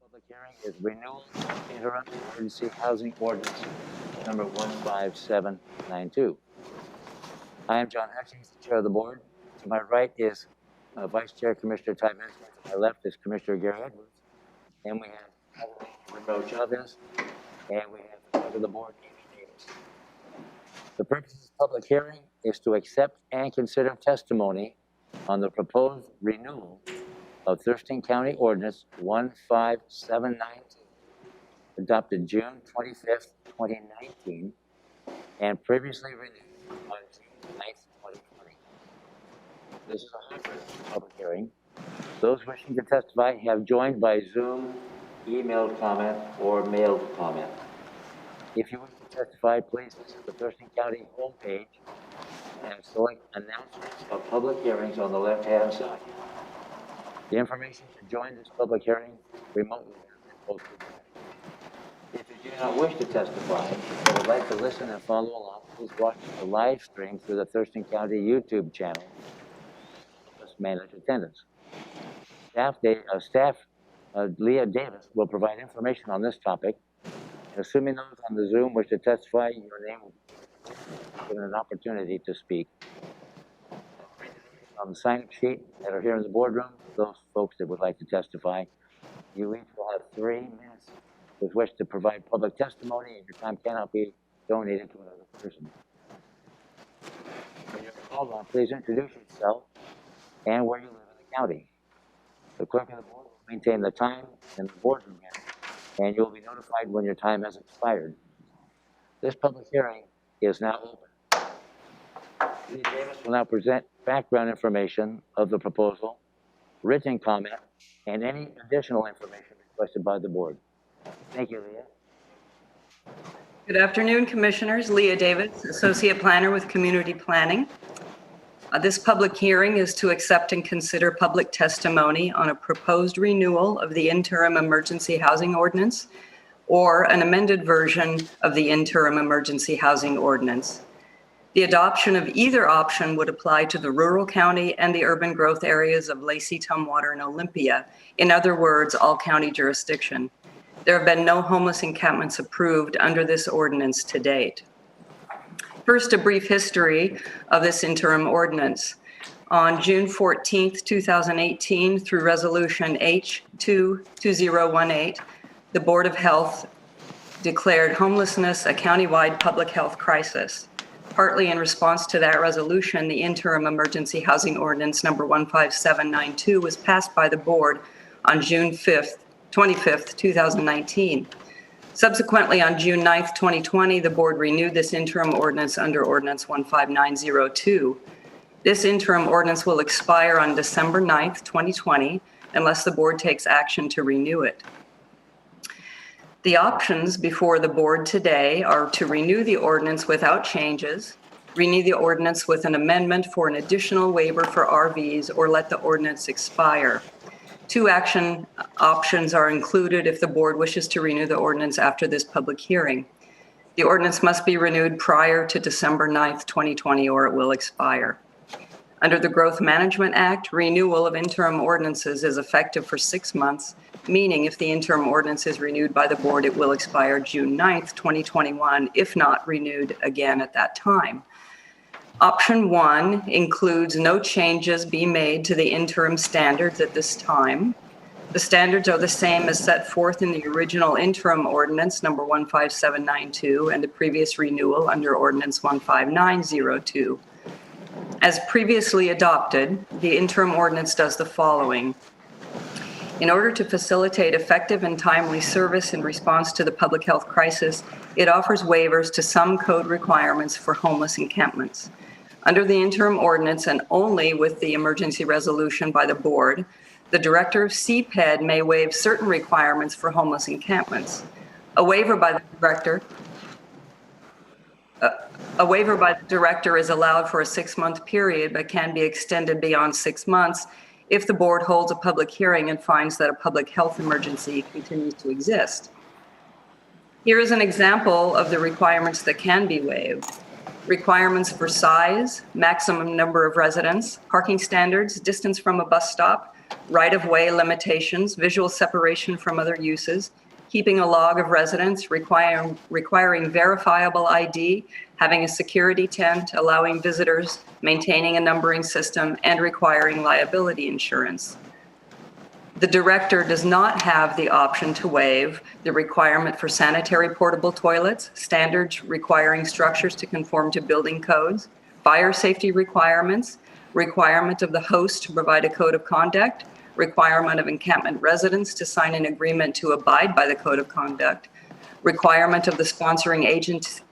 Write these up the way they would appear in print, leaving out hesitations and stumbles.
Public hearing is renewal of Interim Emergency Housing Ordinance number 15792. I am John Hutchings, the chair of the board. To my right is Vice Chair Commissioner Ty Benson. To my left is Commissioner Gary Edwards. And we have Monroe Chavez. And we have the member of the board, Amy Davis. The purpose of this public hearing is to accept and consider testimony on the proposed renewal of Thurston County Ordinance 15792, adopted June 25th, 2019, and previously renewed on June 9th, 2020. This is a hybrid public hearing. Those wishing to testify have joined by Zoom, emailed comment, or mailed comment. If you wish to testify, please visit the Thurston County homepage and select Announcements of Public Hearings on the left-hand side. The information to join this public hearing remotely has been posted. If you do not wish to testify but would like to listen and follow along, please watch the live stream through the Thurston County YouTube channel. Let's manage attendance. Staff Leah Davis will provide information on this topic. Assuming those on the Zoom wish to testify, your name will be given an opportunity to speak. On the sign-up sheet that are here in the boardroom, those folks that would like to testify, you each will have 3 minutes with which to provide public testimony, and your time cannot be donated to another person. When you're called on, please introduce yourself and where you live in the county. The clerk of the board will maintain the time in the boardroom here, and you'll be notified when your time has expired. This public hearing is now open. Lee Davis will now present background information of the proposal, written comment, and any additional information requested by the board. Thank you, Leah. Good afternoon, Commissioners. Leah Davis, Associate Planner with Community Planning. This public hearing is to accept and consider public testimony on a proposed renewal of the Interim Emergency Housing Ordinance or an amended version of the Interim Emergency Housing Ordinance. The adoption of either option would apply to the rural county and the urban growth areas of Lacey, Tumwater, and Olympia. In other words, all county jurisdiction. There have been no homeless encampments approved under this ordinance to date. First, a brief history of this interim ordinance. On June 14th, 2018, through Resolution H22018, the Board of Health declared homelessness a countywide public health crisis. Partly in response to that resolution, the Interim Emergency Housing Ordinance number 15792 was passed by the board on June 25th, 2019. Subsequently, on June 9th, 2020, the board renewed this interim ordinance under Ordinance 15902. This interim ordinance will expire on December 9th, 2020, unless the board takes action to renew it. The options before the board today are to renew the ordinance without changes, renew the ordinance with an amendment for an additional waiver for RVs, or let the ordinance expire. 2 action options are included if the board wishes to renew the ordinance after this public hearing. The ordinance must be renewed prior to December 9th, 2020, or it will expire. Under the Growth Management Act, renewal of interim ordinances is effective for 6 months, meaning if the interim ordinance is renewed by the board, it will expire June 9th, 2021, if not renewed again at that time. Option 1 includes no changes be made to the interim standards at this time. The standards are the same as set forth in the original interim ordinance number 15792 and the previous renewal under Ordinance 15902. As previously adopted, the interim ordinance does the following. In order to facilitate effective and timely service in response to the public health crisis, it offers waivers to some code requirements for homeless encampments. Under the interim ordinance, and only with the emergency resolution by the board, the director of CPED may waive certain requirements for homeless encampments. A waiver by the director is allowed for a 6-month period, but can be extended beyond 6 months if the board holds a public hearing and finds that a public health emergency continues to exist. Here is an example of the requirements that can be waived. Requirements for size, maximum number of residents, parking standards, distance from a bus stop, right-of-way limitations, visual separation from other uses, keeping a log of residence, requiring verifiable ID, having a security tent, allowing visitors, maintaining a numbering system, and requiring liability insurance. The director does not have the option to waive the requirement for sanitary portable toilets, standards requiring structures to conform to building codes, fire safety requirements, requirement of the host to provide a code of conduct, requirement of encampment residents to sign an agreement to abide by the code of conduct, requirement of the sponsoring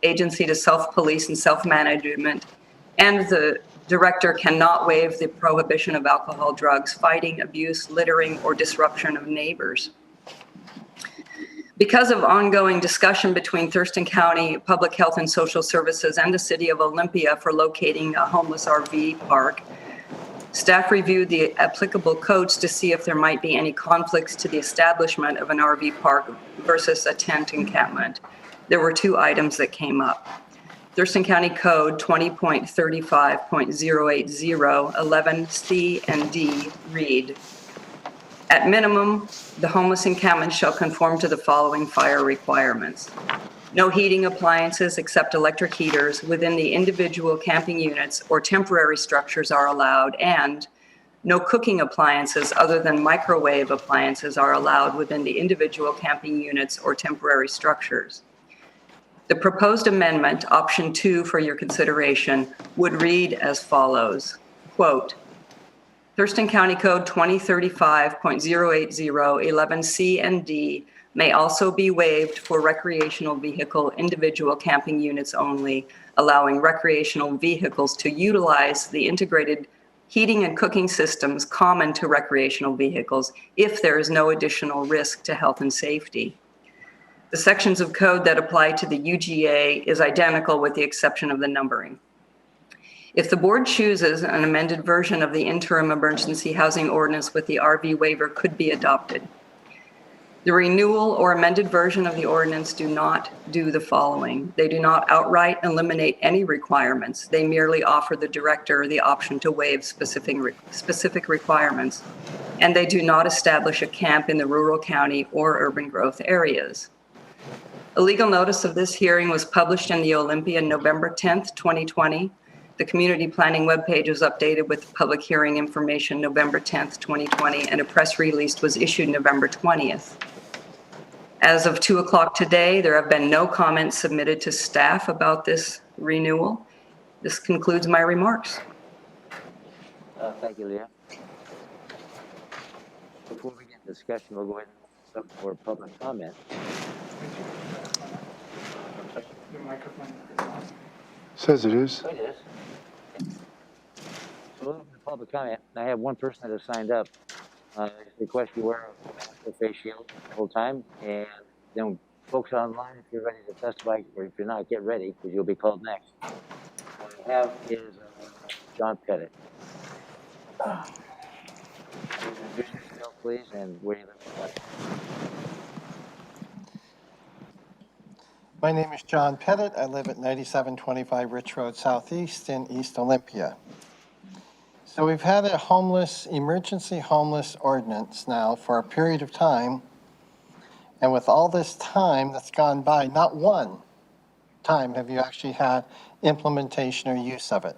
agency to self-police and self-management, and the director cannot waive the prohibition of alcohol, drugs, fighting, abuse, littering, or disruption of neighbors. Because of ongoing discussion between Thurston County Public Health and Social Services and the City of Olympia for locating a homeless RV park, staff reviewed the applicable codes to see if there might be any conflicts to the establishment of an RV park versus a tent encampment. There were two items that came up. Thurston County Code 20.35.080, 11C and D read, at minimum, the homeless encampment shall conform to the following fire requirements. No heating appliances except electric heaters within the individual camping units or temporary structures are allowed, and no cooking appliances other than microwave appliances are allowed within the individual camping units or temporary structures. The proposed amendment, option 2 for your consideration, would read as follows, quote, Thurston County Code 2035.080, 11C and D may also be waived for recreational vehicle individual camping units only, allowing recreational vehicles to utilize the integrated heating and cooking systems common to recreational vehicles if there is no additional risk to health and safety. The sections of code that apply to the UGA is identical with the exception of the numbering. If the board chooses, an amended version of the Interim Emergency Housing Ordinance with the RV waiver could be adopted. The renewal or amended version of the ordinance do not do the following. They do not outright eliminate any requirements. They merely offer the director the option to waive specific requirements. And they do not establish a camp in the rural county or urban growth areas. A legal notice of this hearing was published in the Olympia November 10th, 2020. The community planning webpage was updated with public hearing information November 10th, 2020, and a press release was issued November 20th. As of 2 o'clock today, there have been no comments submitted to staff about this renewal. This concludes my remarks. Thank you, Leah. Before we get discussion, we'll go ahead and open up for public comment. Your microphone. Says it is. Oh, it is. So open the public comment. I have one person that has signed up. Request you wear a mask or face shield the whole time. And then folks online, if you're ready to testify, or if you're not, get ready, because you'll be called next. What I have is John Pettit. Introduce yourself, please, and where you live. My name is John Pettit. I live at 9725 Rich Road Southeast in East Olympia. So we've had a emergency homeless ordinance now for a period of time. And with all this time that's gone by, not one time have you actually had implementation or use of it.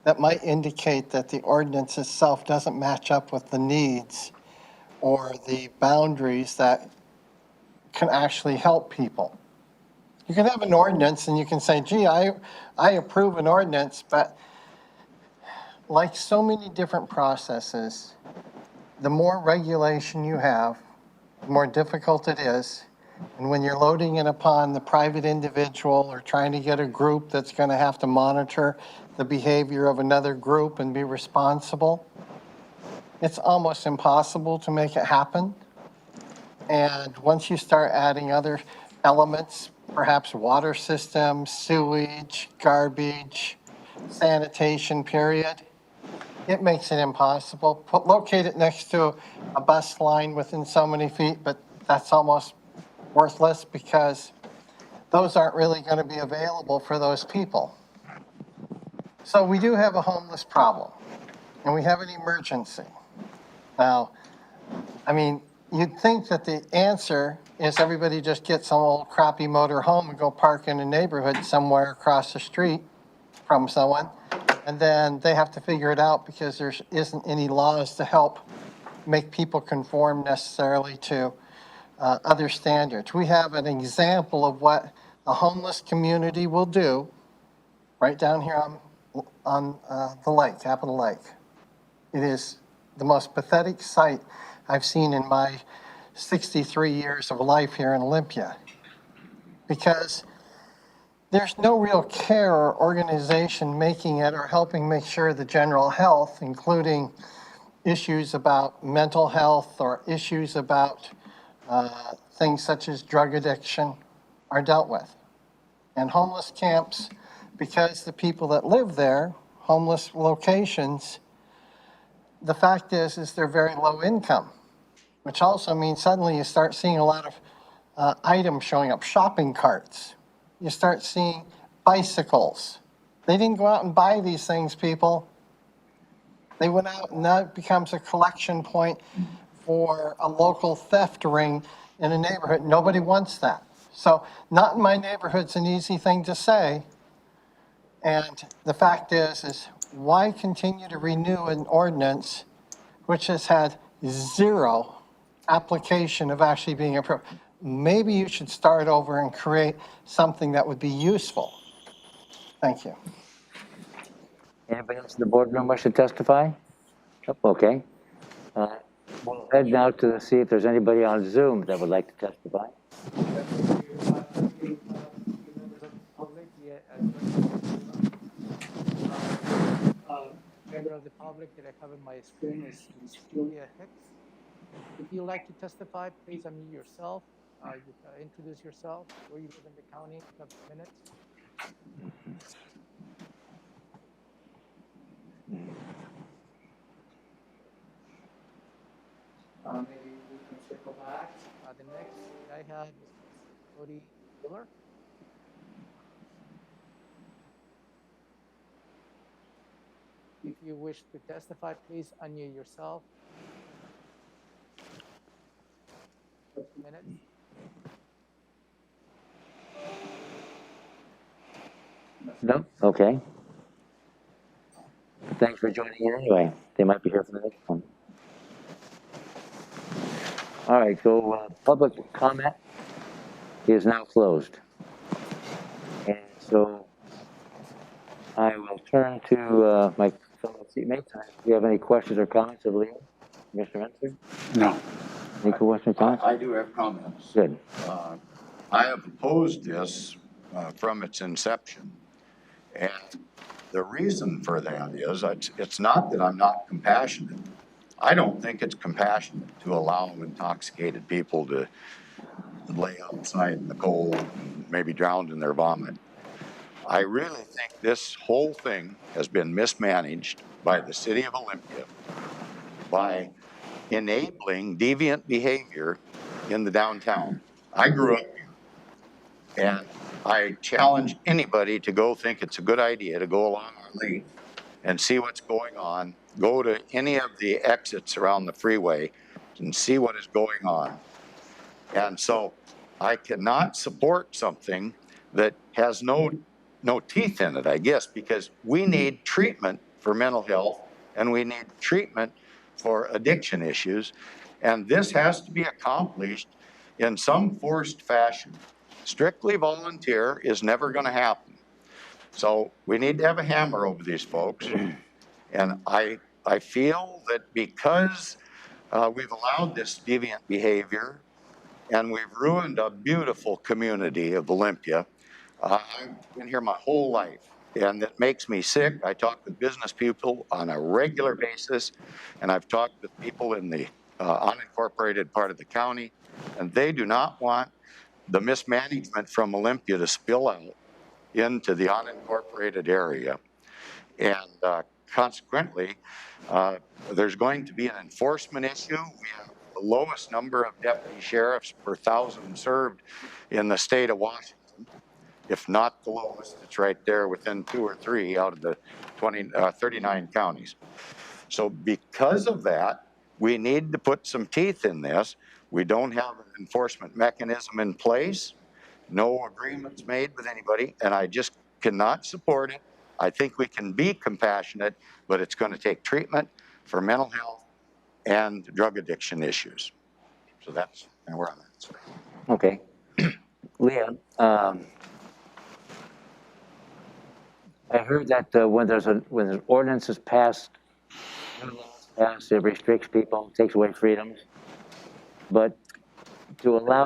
That might indicate that the ordinance itself doesn't match up with the needs or the boundaries that can actually help people. You can have an ordinance and you can say, gee, I approve an ordinance, but like so many different processes, the more regulation you have, the more difficult it is. And when you're loading it upon the private individual or trying to get a group that's going to have to monitor the behavior of another group and be responsible, it's almost impossible to make it happen. And once you start adding other elements, perhaps water systems, sewage, garbage, sanitation, period, it makes it impossible. Locate it next to a bus line within so many feet, but that's almost worthless because those aren't really going to be available for those people. So we do have a homeless problem, and we have an emergency. Now, I mean, you'd think that the answer is everybody just get some old crappy motor home and go park in a neighborhood somewhere across the street from someone, and then they have to figure it out because there isn't any laws to help make people conform necessarily to other standards. We have an example of what a homeless community will do right down here on the lake, Capitol Lake. It is the most pathetic sight I've seen in my 63 years of life here in Olympia, because there's no real care or organization making it or helping make sure the general health, including issues about mental health or issues about things such as drug addiction, are dealt with. And homeless camps, because the people that live there, homeless locations, the fact is they're very low income, which also means suddenly you start seeing a lot of items showing up, shopping carts. You start seeing bicycles. They didn't go out and buy these things, people. They went out, and that becomes a collection point for a local theft ring in a neighborhood. Nobody wants that. So not in my neighborhood's an easy thing to say. And the fact is why continue to renew an ordinance which has had zero application of actually being approved? Maybe you should start over and create something that would be useful. Thank you. Anybody else in the boardroom wish to testify? Oh, okay. We'll head now to see if there's anybody on Zoom that would like to testify. Member of the public that I have in my screen is Ms. Julia Hicks. If you'd like to testify, please unmute yourself. You introduce yourself, where you live in the county, you have minutes. Maybe we can circle back. The next I have is Cody Miller. If you wish to testify, please unmute yourself. 2 minutes. No? Okay. Thanks for joining in anyway. They might be here for the next one. All right, so public comment is now closed. And so I will turn to my fellow seatmates. Do you have any questions or comments of Liam? Mr. Menser? No. Any questions or comments? I do have comments. Good. I have opposed this from its inception. And the reason for that is it's not that I'm not compassionate. I don't think it's compassionate to allow intoxicated people to lay outside in the cold and maybe drown in their vomit. I really think this whole thing has been mismanaged by the city of Olympia by enabling deviant behavior in the downtown. I grew up here, and I challenge anybody to go think it's a good idea to go along our lane and see what's going on. Go to any of the exits around the freeway and see what is going on. And so I cannot support something that has no teeth in it, I guess, because we need treatment for mental health and we need treatment for addiction issues. And this has to be accomplished in some forced fashion. Strictly volunteer is never going to happen. So we need to have a hammer over these folks. And I feel that because we've allowed this deviant behavior and we've ruined a beautiful community of Olympia, I've been here my whole life, and it makes me sick. I talk with business people on a regular basis, and I've talked with people in the unincorporated part of the county, and they do not want the mismanagement from Olympia to spill out into the unincorporated area. And consequently, there's going to be an enforcement issue. We have the lowest number of deputy sheriffs per 1,000 served in the state of Washington. If not the lowest, it's right there within 2 or 3 out of the 39 counties. So because of that, we need to put some teeth in this. We don't have an enforcement mechanism in place. No agreements made with anybody, and I just cannot support it. I think we can be compassionate, but it's going to take treatment for mental health and drug addiction issues. So that's where I'm at. Okay. Leah, I heard that when an ordinance is passed, it restricts people, takes away freedoms, but to allow,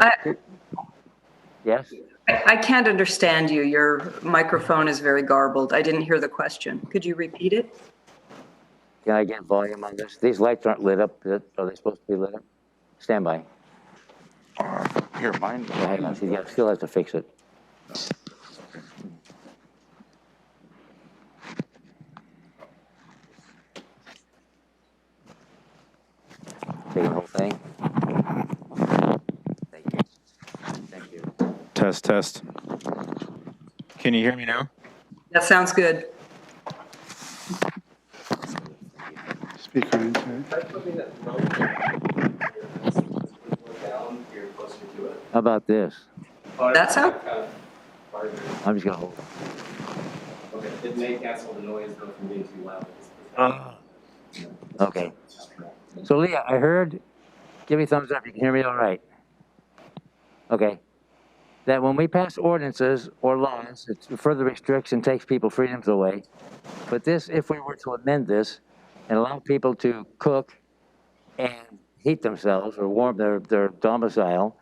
yes? I can't understand you. Your microphone is very garbled. I didn't hear the question. Could you repeat it? Can I get volume on this? These lights aren't lit up. Are they supposed to be lit up? Stand by. Here, mine. Yeah, hang on. She still has to fix it. Take the whole thing. Thank you. Thank you. Test, test. Can you hear me now? That sounds good. Speaker into it. How about this? That sound? I'm just gonna hold it. Okay, it may cancel the noise though from being too loud. Okay. So Leah, I heard, give me a thumbs up, you can hear me all right. Okay. That when we pass ordinances or laws, it further restricts and takes people's freedoms away. But this, if we were to amend this and allow people to cook and heat themselves or warm their domicile,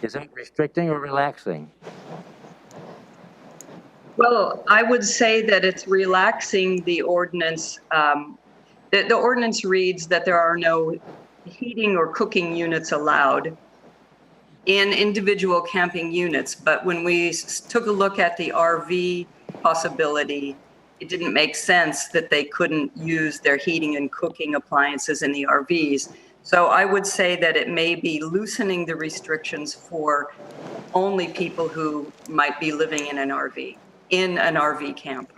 is that restricting or relaxing? Well, I would say that it's relaxing the ordinance. The ordinance reads that there are no heating or cooking units allowed in individual camping units. But when we took a look at the RV possibility, it didn't make sense that they couldn't use their heating and cooking appliances in the RVs. So I would say that it may be loosening the restrictions for only people who might be living in an RV camp.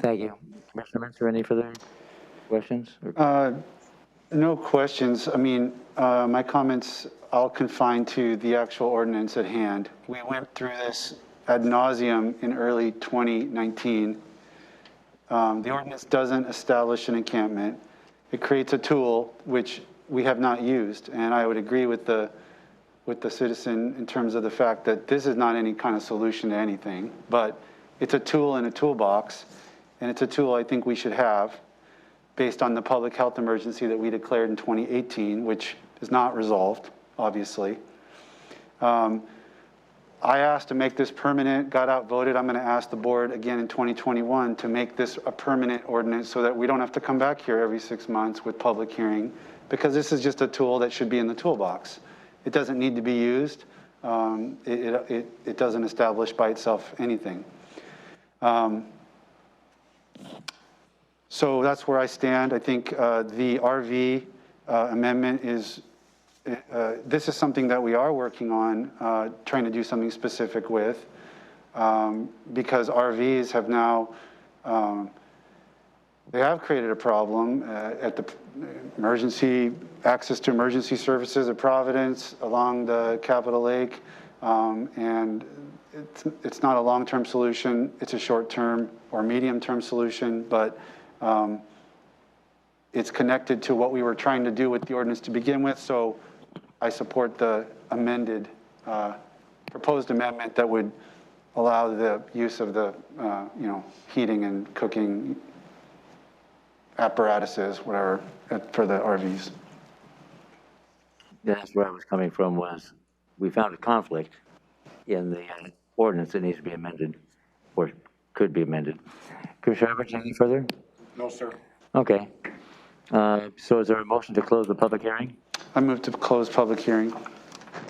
Thank you. Commissioner Mentor, any further questions? No questions. I mean, my comments, I'll confine to the actual ordinance at hand. We went through this ad nauseum in early 2019. The ordinance doesn't establish an encampment. It creates a tool which we have not used, and I would agree with the citizen in terms of the fact that this is not any kind of solution to anything, but it's a tool in a toolbox, and it's a tool I think we should have based on the public health emergency that we declared in 2018, which is not resolved, obviously. I asked to make this permanent, got outvoted. I'm going to ask the board again in 2021 to make this a permanent ordinance so that we don't have to come back here every 6 months with public hearing, because this is just a tool that should be in the toolbox. It doesn't need to be used. It doesn't establish by itself anything. So that's where I stand. I think the RV amendment is, this is something that we are working on, trying to do something specific with, because RVs have now, they have created a problem at the access to emergency services at Providence, along the Capitol Lake, and it's not a long-term solution. It's a short-term or medium-term solution, but it's connected to what we were trying to do with the ordinance to begin with. So I support the amended, proposed amendment that would allow the use of the, heating and cooking apparatuses, whatever, for the RVs. That's where I was coming from, was we found a conflict in the ordinance that needs to be amended, or could be amended. Commissioner Everett, any further? No, sir. Okay. So is there a motion to close the public hearing? I move to close public hearing.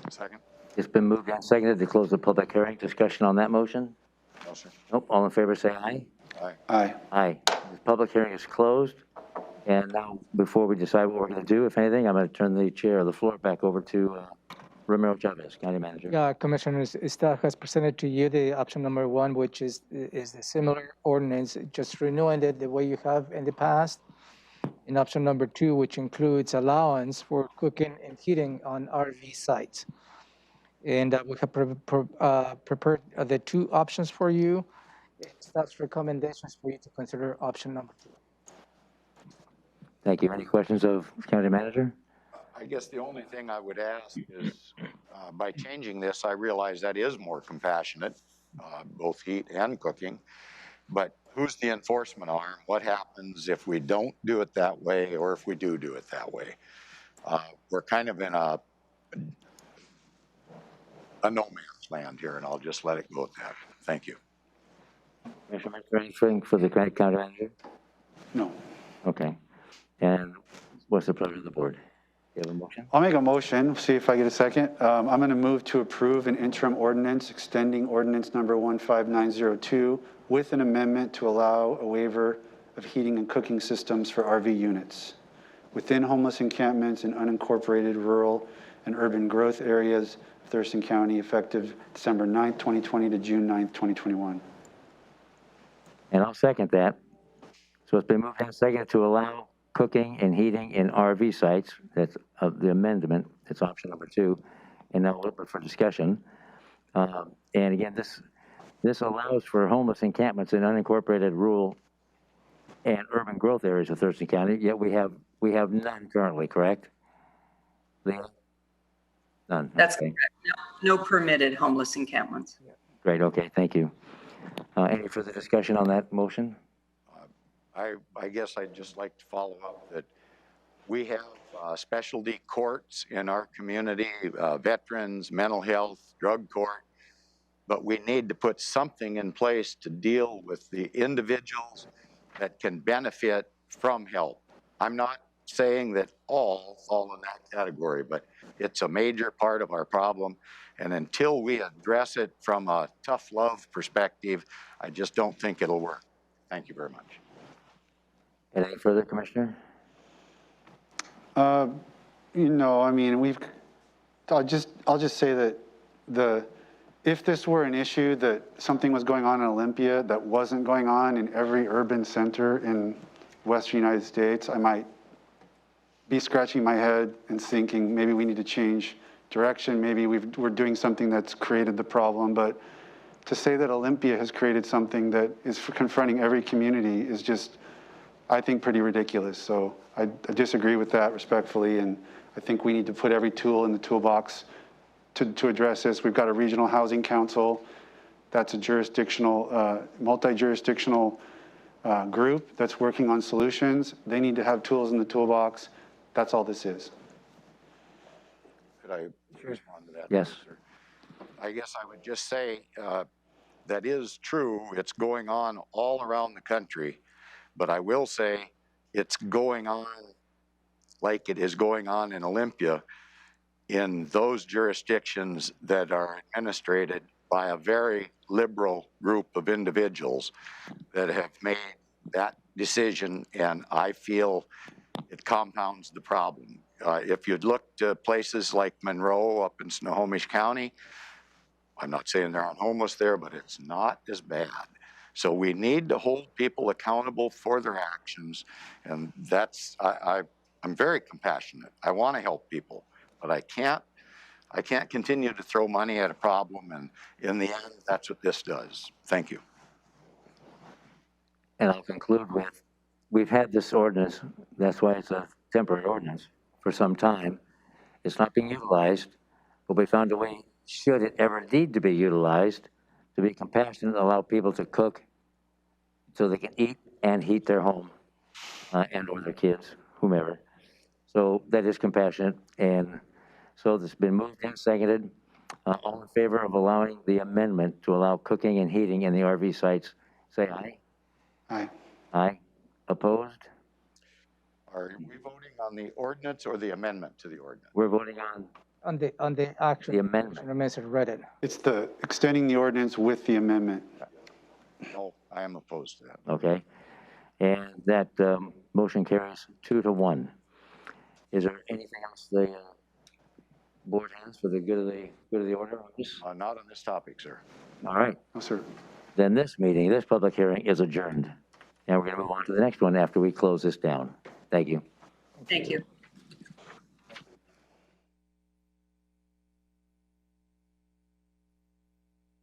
Second. It's been moved and seconded to close the public hearing. Discussion on that motion? No, sir. Nope. All in favor, say aye. Aye. Aye. Aye. The public hearing is closed. And now, before we decide what we're going to do, if anything, I'm going to turn the chair or the floor back over to Ramiro Chavez, County Manager. Yeah, Commissioners, staff has presented to you the option number 1, which is the similar ordinance, just renewing it the way you have in the past. and option number 2, which includes allowance for cooking and heating on RV sites. And we have prepared the 2 options for you. Staff's recommendations for you to consider option number 2. Thank you. Any questions of county manager? I guess the only thing I would ask is, by changing this, I realize that is more compassionate, both heat and cooking. But who's the enforcement arm? What happens if we don't do it that way, or if we do it that way? We're kind of in a no man's land here, and I'll just let it go at that. Thank you. Commissioner Mentor, anything for the county manager? No. Okay. And what's the pleasure of the board? You have a motion? I'll make a motion, see if I get a second. I'm going to move to approve an interim ordinance extending ordinance number 15902 with an amendment to allow a waiver of heating and cooking systems for RV units within homeless encampments in unincorporated rural and urban growth areas of Thurston County, effective December 9th, 2020 to June 9th, 2021. And I'll second that. So it's been moved and seconded to allow cooking and heating in RV sites. That's the amendment. That's option number 2. And now open for discussion. And again, this allows for homeless encampments in unincorporated rural and urban growth areas of Thurston County. Yet we have none currently, correct? Leah? None. That's okay. correct. No permitted homeless encampments. Great. Okay. Thank you. Any further discussion on that motion? I guess I'd just like to follow up that we have specialty courts in our community, veterans, mental health, drug court, but we need to put something in place to deal with the individuals that can benefit from help. I'm not saying that all fall in that category, but it's a major part of our problem. And until we address it from a tough love perspective, I just don't think it'll work. Thank you very much. Any further, Commissioner? I mean, I'll just say that if this were an issue that something was going on in Olympia that wasn't going on in every urban center in Western United States, I might be scratching my head and thinking maybe we need to change direction. Maybe we're doing something that's created the problem. But to say that Olympia has created something that is confronting every community is just, I think, pretty ridiculous. So I disagree with that respectfully, and I think we need to put every tool in the toolbox to address this. We've got a regional housing council. That's a jurisdictional, multi-jurisdictional group that's working on solutions. They need to have tools in the toolbox. That's all this is. Could I respond to that? Yes. Sir? I guess I would just say that is true. It's going on all around the country. But I will say it's going on like it is going on in Olympia in those jurisdictions that are administrated by a very liberal group of individuals that have made that decision, and I feel it compounds the problem. If you'd look to places like Monroe up in Snohomish County, I'm not saying they're homeless there, but it's not as bad. So we need to hold people accountable for their actions, and that's, I'm very compassionate. I want to help people, but I can't continue to throw money at a problem, and in the end, that's what this does. Thank you. And I'll conclude with, we've had this ordinance, that's why it's a temporary ordinance, for some time. It's not being utilized, but we found a way, should it ever need to be utilized, to be compassionate, allow people to cook so they can eat and heat their home and or their kids, whomever. So that is compassionate. And so this has been moved and seconded. All in favor of allowing the amendment to allow cooking and heating in the RV sites, say aye. Aye. Aye. Opposed? Are we voting on the ordinance or the amendment to the ordinance? We're voting on the action. the amendment. Commissioner Mesa read it. It's the extending the ordinance with the amendment. No, I am opposed to that. Okay. And that motion carries 2-1. Is there anything else the board has for the good of the order on this? Not on this topic, sir. All right. No, sir. Then this meeting, this public hearing is adjourned. And we're going to move on to the next one after we close this down. Thank you. Thank you.